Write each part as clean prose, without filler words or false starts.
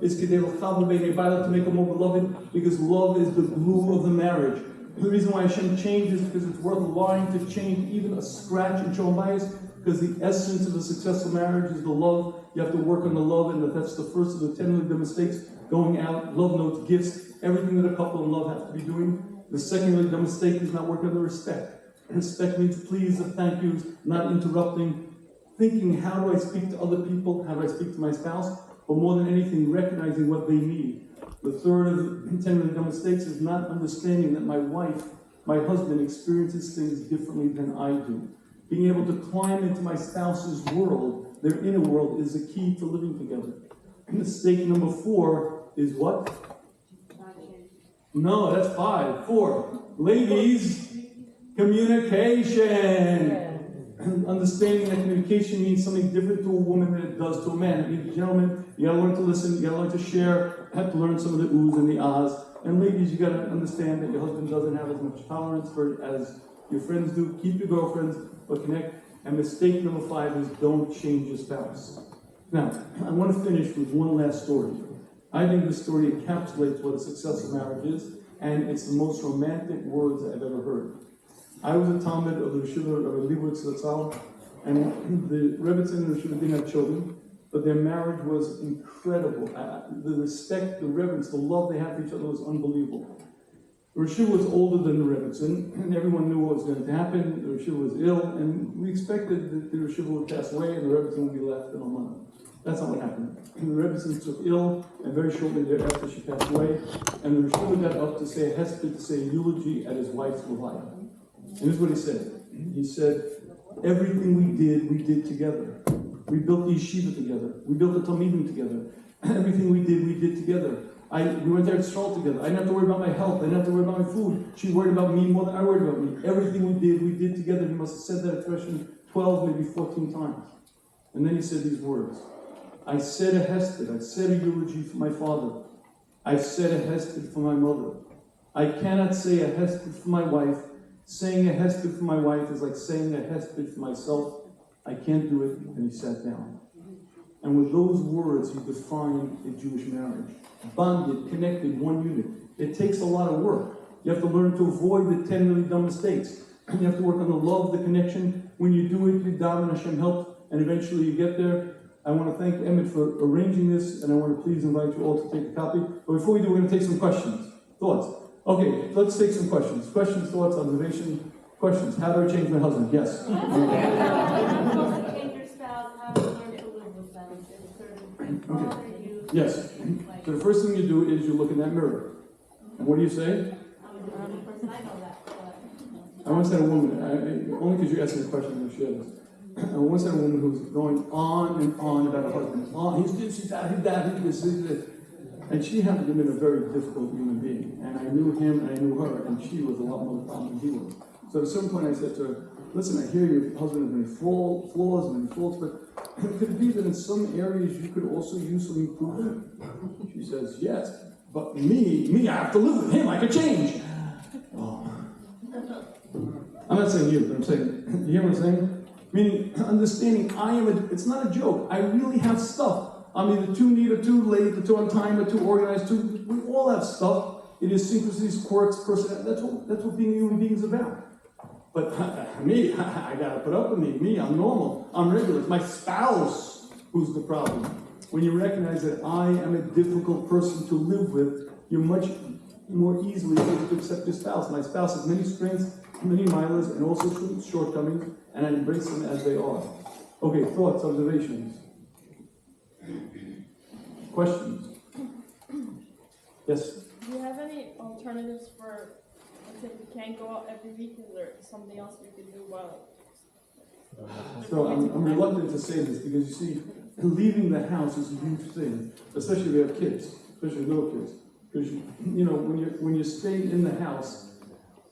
is to make them more beloved, because love is the glue of the marriage. The reason why Hashem changes is because it's worth lying to change even a scratch in Shalom Bayis, because the essence of a successful marriage is the love. You have to work on the love, and that's the first of the 10 of the mistakes. Going out, love notes, gifts, everything that a couple in love have to be doing. The second really dumb mistake is not working on the respect. Respect means please and thank yous, not interrupting. Thinking, how do I speak to other people? How do I speak to my spouse? But more than anything, recognizing what they need. The third of the 10 really dumb mistakes is not understanding that my wife, my husband, experiences things differently than I do. Being able to climb into my spouse's world, their inner world, is the key to living together. Mistake number 4 is what? No, that's 5. 4. Ladies, communication. Understanding that communication means something different to a woman than it does to a man. I mean, gentlemen, you gotta learn to listen, you gotta learn to share, you have to learn some of the oohs and the ahs. And ladies, you gotta understand that your husband doesn't have as much tolerance for it as your friends do. Keep your girlfriends, but connect. And mistake number 5 is don't change your spouse. Now, I want to finish with one last story. I think this story encapsulates what a successful marriage is, and it's the most romantic words I've ever heard. I was a Talmud of the Yeshiva of Leibowitz Zatzal, and the Rebbetzin and the Yeshiva didn't have children, but their marriage was incredible. The respect, the reverence, the love they had for each other was unbelievable. The Yeshiva was older than the Rebbetzin, and everyone knew what was going to happen. The Yeshiva was ill, and we expected that the Yeshiva would pass away and the Rebbetzin would be left in Oman. That's not what happened. And the Rebbetzin took ill, and very shortly thereafter she passed away, and the Yeshiva got up to say a hesped, to say a eulogy at his wife's levaya. And this is what he said. He said, everything we did together. We built the yeshiva together. We built the Talmidim together. Everything we did together. We went there to stroll together. I didn't have to worry about my health. I didn't have to worry about my food. She worried about me more than I worried about me. Everything we did together. He must have said that expression 12, maybe 14 times. And then he said these words. I said a hesped. I said a eulogy for my father. I said a hesped for my mother. I cannot say a hesped for my wife. Saying a hesped for my wife is like saying a hesped for myself. I can't do it. And he sat down. And with those words, he defined a Jewish marriage. Bonded, connected, one unit. It takes a lot of work. You have to learn to avoid the 10 really dumb mistakes. You have to work on the love, the connection. When you do it, you daven, Hashem help, and eventually you get there. I want to thank Emet for arranging this, and I want to please invite you all to take a copy. But before we do, we're going to take some questions, thoughts. Okay, let's take some questions. Questions, thoughts, observation, questions. How do I change my husband? Yes. How do you change your spouse? How do you learn to live with them? Is there a certain bother you? Yes. So the first thing you do is you look in that mirror. And what do you say? I'm the only person I know that. I once had a woman, only because you asked me the question, she has. I once had a woman who was going on and on about her husband. Oh, he's this, he's that, he's that, he's this. And she happened to be a very difficult human being. And I knew him and I knew her, and she was a lot more problem than he was. So at a certain point I said to her, listen, I hear your husband has many flaws and many faults, but could it be that in some areas you could also use some improvement? She says, yes, but me, I have to live with him, I could change. Oh. I'm not saying you, but I'm saying, you hear what I'm saying? Meaning, understanding it's not a joke. I really have stuff. I'm either too neat or too late, or too on time, or too organized. We all have stuff. Idiosyncrasies, quirks, personality. That's what being a human being is about. But me, I gotta put up with me. Me, I'm normal. I'm regular. It's my spouse who's the problem. When you recognize that I am a difficult person to live with, you're much more easily able to accept your spouse. My spouse has many strengths, many milas, and also shortcomings, and I embrace them as they are. Okay, thoughts, observations, questions? Yes? Do you have any alternatives for, let's say we can't go out every week? Is there something else we could do while? So I'm reluctant to say this because you see, leaving the house is a huge thing, especially if you have kids, especially little kids. Because you know, when you stay in the house,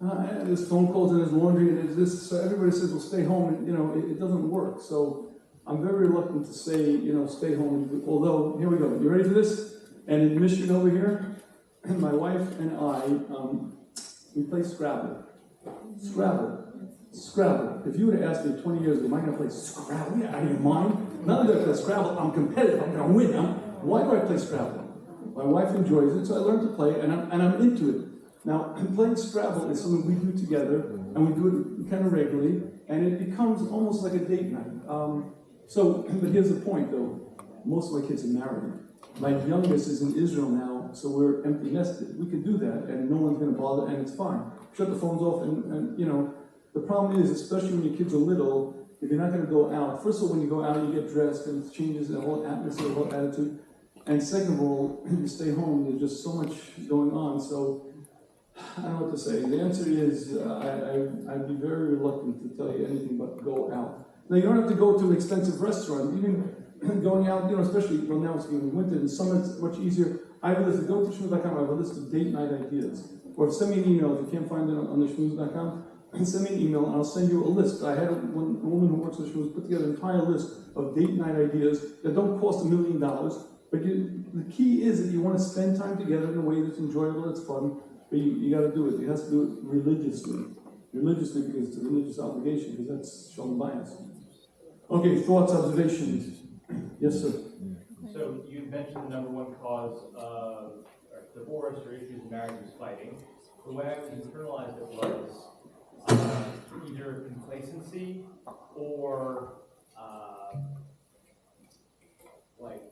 there's phone calls and there's laundry and there's this, so everybody says, well, stay home, and it doesn't work. So I'm very reluctant to say, stay home. Although, here we go. You ready for this? And in Michigan over here, my wife and I, we play Scrabble. Scrabble. If you would have asked me 20 years ago, am I going to play Scrabble? Yeah, out of your mind? Not only do I play Scrabble, I'm competitive. I'm going to win. Why do I play Scrabble? My wife enjoys it, so I learned to play, and I'm into it. Now, playing Scrabble is something we do together, and we do it kind of regularly, and it becomes almost like a date night. But here's the point, though. Most of my kids are married. My youngest is in Israel now, so we're empty nested. We could do that, and no one's going to bother, and it's fine. Shut the phones off, and the problem is, especially when your kids are little, if you're not going to go out, first of all, when you go out, you get dressed, and it changes the whole atmosphere, the whole attitude. And second of all, you stay home, there's just so much going on, so I don't know what to say. The answer is, I'd be very reluctant to tell you anything but go out. Now, you don't have to go to an expensive restaurant. Even going out, especially, well, now it's getting winter, and summer it's much easier. I have a list, go to shmooze.com, I have a list of date night ideas. Or send me an email, if you can't find it on the shmooze.com, send me an email and I'll send you a list. I had a woman who works with Shmooze put together an entire list of date night ideas that don't cost $1 million, but the key is that you want to spend time together in a way that's enjoyable, that's fun, but you got to do it. You have to do it religiously. Religiously because it's a religious obligation, because that's shalom bias. Okay, thoughts, observations? Yes, sir. So you mentioned the number one cause of divorce or issues in marriage is fighting. The way I internalized it was either complacency or like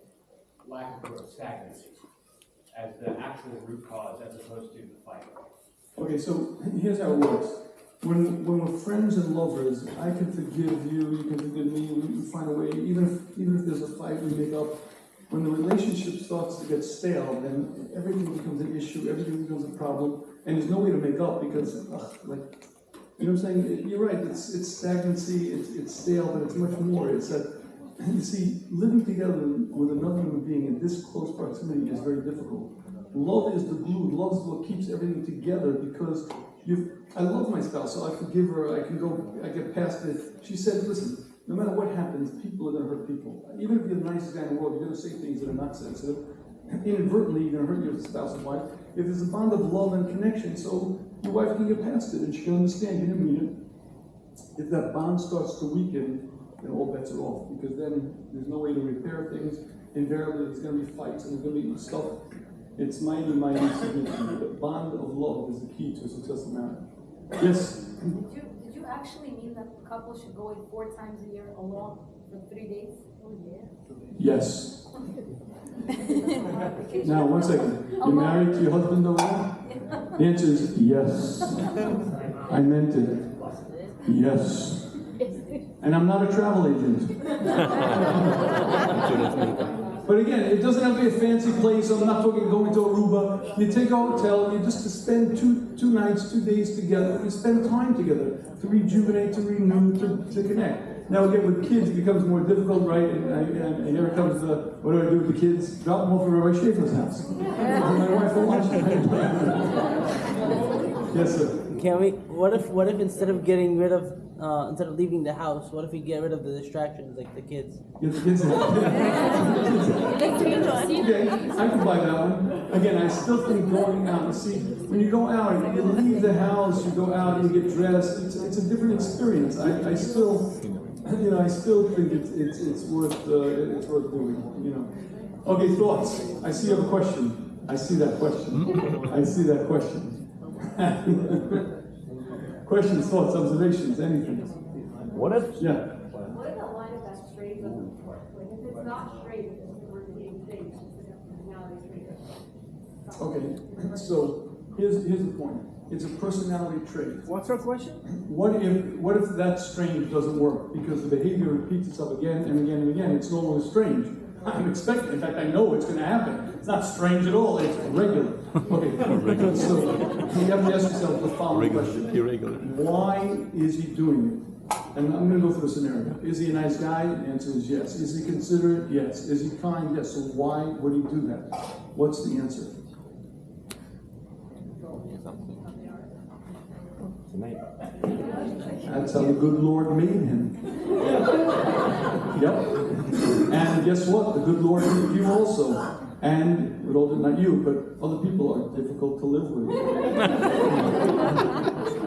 lack of growth, stagnancy, as the actual root cause as opposed to the fight. Okay, so here's how it works. When we're friends and lovers, I can forgive you, you can forgive me, we find a way, even if there's a fight, we make up. When the relationship starts to get stale, then everything becomes an issue, everything becomes a problem, and there's no way to make up because, you know what I'm saying? You're right, it's stagnancy, it's stale, but it's much more. It's that, you see, living together with another human being in this close proximity is very difficult. Love is the glue, love is what keeps everything together because I love my spouse, so I forgive her, I get past it. She said, listen, no matter what happens, people are going to hurt people. Even if you're the nicest guy in the world, you're going to say things that are not sensitive. Inadvertently, you're going to hurt your spouse and wife. If there's a bond of love and connection, so your wife can get past it and she can understand you didn't mean it. If that bond starts to weaken, then all bets are off, because then there's no way to repair things. Invariably, there's going to be fights and there's going to be stuff. It's mighty significant. The bond of love is the key to a successful marriage. Yes? Did you actually mean that couples should go away 4 times a year alone for 3 days? Oh, yeah. Yes. Now, one second. You're married to your husband over there? The answer is yes. I meant it. Yes. And I'm not a travel agent. But again, it doesn't have to be a fancy place. I'm not talking going to Aruba. You take a hotel, you just to spend two nights, 2 days together. You spend time together to rejuvenate, to renew, to connect. Now again, with kids, it becomes more difficult, right? And here it comes the, what do I do with the kids? Drop them off at Rabbi Shafer's house. My wife will watch them. Yes, sir. Can we? What if instead of getting rid of, instead of leaving the house, what if we get rid of the distractions like the kids? Get the kids out. Okay, I can buy that one. Again, I still think going out. You see, when you go out, you leave the house, you go out, you get dressed. It's a different experience. I still think it's worth doing. Okay, thoughts. I see you have a question. I see that question. Questions, thoughts, observations, anything? What if? Yeah. What if the line of that straight doesn't work? Like if it's not straight, we're being fake. Personality trait. Okay. So here's the point. It's a personality trait. What's her question? What if that strange doesn't work because the behavior repeats itself again and again and again? It's no longer strange. I'm expecting. In fact, I know it's going to happen. It's not strange at all. It's regular. Okay. So you have to ask yourself the following question: Irregular. Why is he doing it? And I'm going to go through a scenario. Is he a nice guy? The answer is yes. Is he considerate? Yes. Is he kind? Yes. So why would he do that? What's the answer? That's how the good Lord made him. Yep. And guess what? The good Lord made you also. And, not you, but other people are difficult to live with. You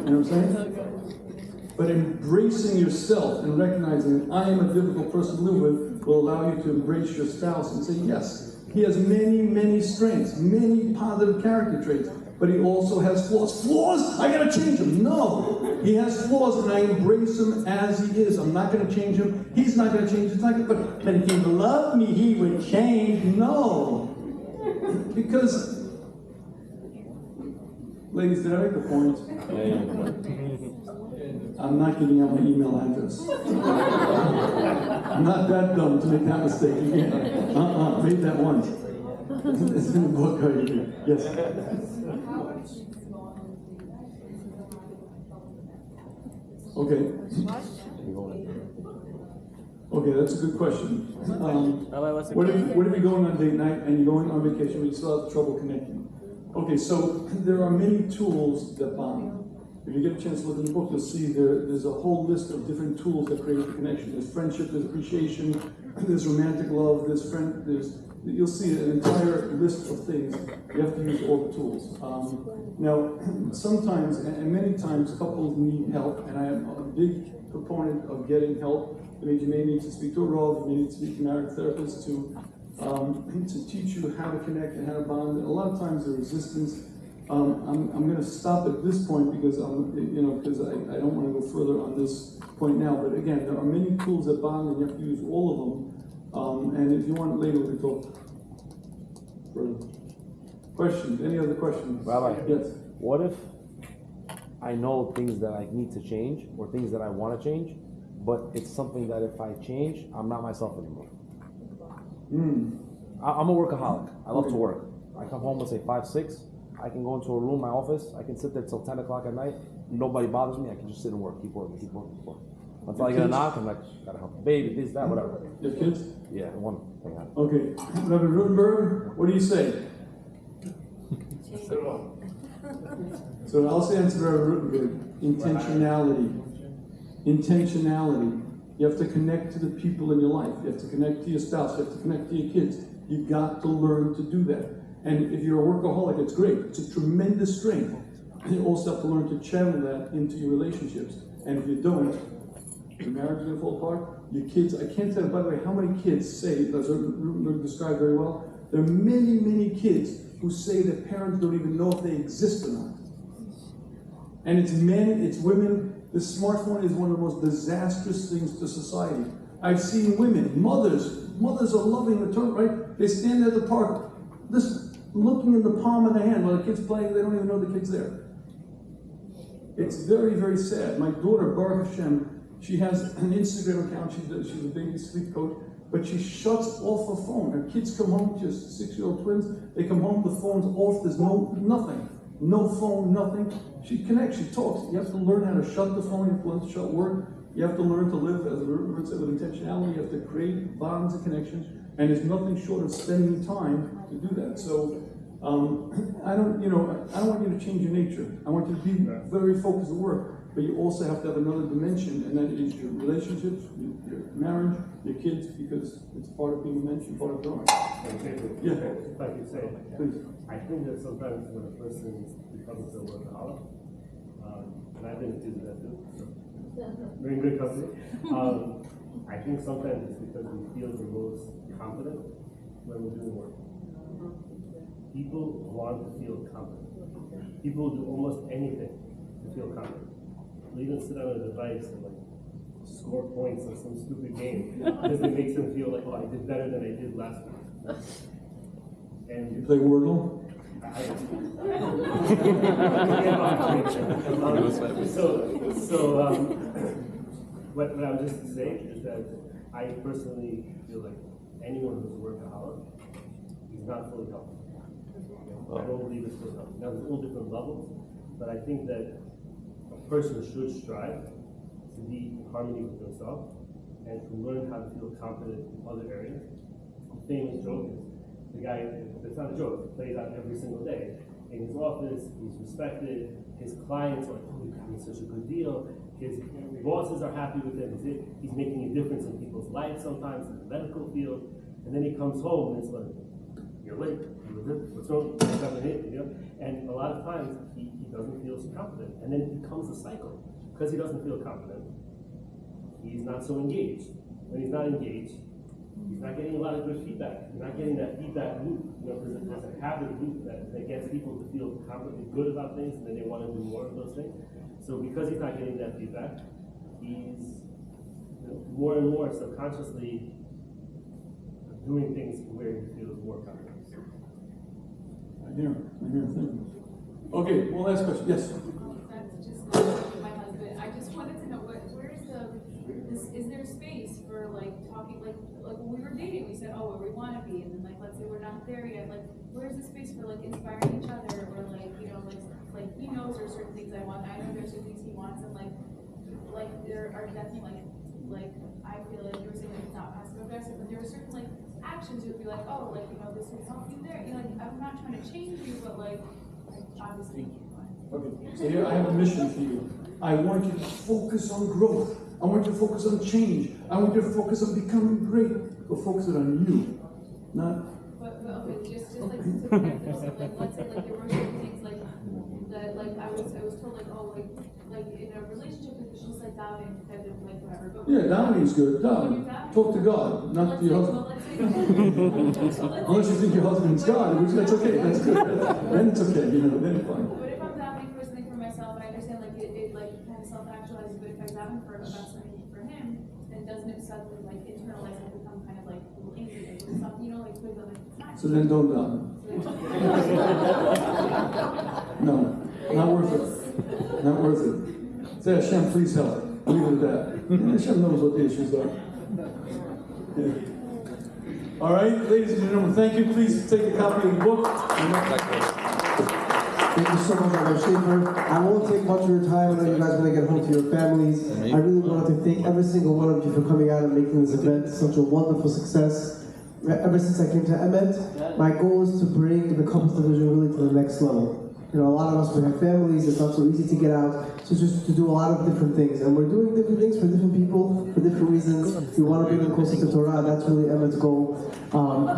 know what I'm saying? But embracing yourself and recognizing that I am a difficult person to live with will allow you to embrace your spouse and say, yes, He has many, many strengths, many positive character traits, but he also has flaws. Flaws? I gotta change him. No, he has flaws, and I embrace him as he is. I'm not gonna change him. He's not gonna change. It's not gonna, but if he loved me, he would change. No, because, ladies, did I make the point? I'm not giving out my email address. I'm not that dumb to make that mistake again. Made that once. It's in the book right here. Yes. Okay. Okay, that's a good question. What if you're going on date night and you're going on vacation but you still have trouble connecting? Okay, so there are many tools that bond. If you get a chance to look in the book, you'll see there's a whole list of different tools that create the connection. There's friendship, there's appreciation, there's romantic love, you'll see an entire list of things. You have to use all the tools. Now, sometimes, and many times, couples need help, and I am a big proponent of getting help. I mean, you may need to speak to a Rav, you may need to speak to a marriage therapist to teach you how to connect and how to bond. And a lot of times the resistance, I'm going to stop at this point because I don't want to go further on this point now. But again, there are many tools that bond, and you have to use all of them. And if you want later, we can talk further. Questions? Any other questions? Rabbi, yes. What if I know things that I need to change or things that I want to change, but it's something that if I change, I'm not myself anymore? I'm a workaholic. I love to work. I come home, let's say 5, 6. I can go into a room, my office. I can sit there till 10 o'clock at night. Nobody bothers me. I can just sit and work, keep working. Until I get a knock, I'm like, gotta help the baby, this, that, whatever. Your kids? Yeah, one thing. Okay. Rabbi Rutenberg, what do you say? So I'll say answer Rabbi Rutenberg. Intentionality. You have to connect to the people in your life. You have to connect to your spouse. You have to connect to your kids. You've got to learn to do that. And if you're a workaholic, it's great. It's a tremendous strength. You also have to learn to channel that into your relationships. And if you don't, your marriage is going to fall apart. Your kids, I can't tell you, by the way, how many kids say, as Rutenberg described very well, there are many, many kids who say that parents don't even know if they exist or not. And it's men, it's women. The smartphone is one of the most disastrous things to society. I've seen women, mothers are loving the term, right? They stand there at the park, looking in the palm of their hand while the kid's playing, they don't even know the kid's there. It's very, very sad. My daughter, Baruch Hashem, she has an Instagram account, she's a baby sleep coach, but she shuts off her phone. Her kids come home, just 6-year-old twins, they come home, the phone's off, there's nothing. No phone, nothing. She connects, she talks. You have to learn how to shut the phone, you have to learn to shut work. You have to learn to live, as the word said, with intentionality. You have to create bonds and connections, and there's nothing short of spending time to do that. So, I don't want you to change your nature. I want you to be very focused at work, but you also have to have another dimension, and that is your relationships, your marriage, your kids, because it's part of being a mention, part of growing. Yeah. If I could say, Please. I think that sometimes when a person becomes a workaholic, and I've been accused of that too, so we're in good company. I think sometimes it's because we feel the most confident when we're doing work. People want to feel confident. People do almost anything to feel confident. They even sit on a device and like score points on some stupid game because it makes them feel like, oh, I did better than I did last week. And You play Wordle? What I was just to say is that I personally feel like anyone who's a workaholic is not fully healthy. I don't believe it's fully healthy. Now, there's all different levels, but I think that a person should strive to be in harmony with themselves and to learn how to feel confident in other areas. The famous joke is the guy, it's not a joke, he plays out every single day. In his office, he's respected, his clients are like, oh, you're having such a good deal, his bosses are happy with him, he's making a difference in people's lives sometimes in the medical field, and then he comes home and it's like, you're late, what's wrong, what's happening, you know? And a lot of times he doesn't feel so confident, and then it becomes a cycle. Because he doesn't feel confident, he's not so engaged. When he's not engaged, He's not getting a lot of good feedback. He's not getting that feedback loop. You know, there's a habit loop that gets people to feel confidently good about things, and then they want to do more of those things. So because he's not getting that feedback, he's more and more subconsciously doing things where he feels more confident. I hear him. Thank you. Okay, one last question. Yes. That's just my husband. I just wanted to know is there space for like talking like when we were dating we said where we want to be, and then like let's say we're not there yet, like where's the space for like inspiring each other, or like like he knows there are certain things I want, I know there's certain things he wants, and like there are definitely like I feel like you were saying like it's not passive aggressive, but there are certain like actions you'd be like this would help you there, I'm not trying to change you, but like obviously. Okay, so here I have a mission for you. I want you to focus on growth. I want you to focus on change. I want you to focus on becoming great. But focus it on you, not. But okay, just like to connect it, so like let's say like there were certain things like that I was told like in a relationship it's just like doubting kind of like whatever. But Yeah, doubting is good. Talk to God, not to your husband. Unless you think your husband's God, which that's okay. That's good. Then it's okay. Then it's fine. But if I'm doubting for something for myself, I understand like it like kind of self-actualizes. But if I'm doubting about something for him, then doesn't it suddenly like internalize and become kind of like angry, like something like put it on the So then don't doubt him. No, not worth it. Not worth it. Say, Hashem, please help. Leave it at that. And Hashem knows what the issues are. Yeah. All right, ladies and gentlemen, thank you. Please take a copy of the book. Thank you so much, Rabbi Shafier. I won't take much of your time. I know you guys want to get home to your families. I really wanted to thank every single one of you for coming out and making this event such a wonderful success. Ever since I came to Emet, my goal is to bring the couples division really to the next level. A lot of us, we have families, it's not so easy to get out, so just to do a lot of different things. And we're doing different things for different people, for different reasons. We want to bring them closer to Torah, that's really Emet's goal.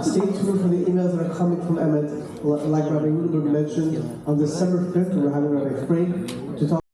Stay tuned for the emails that are coming from Emet. Like Rabbi Rudenberg mentioned, on December 5th, we're having Rabbi Frank to talk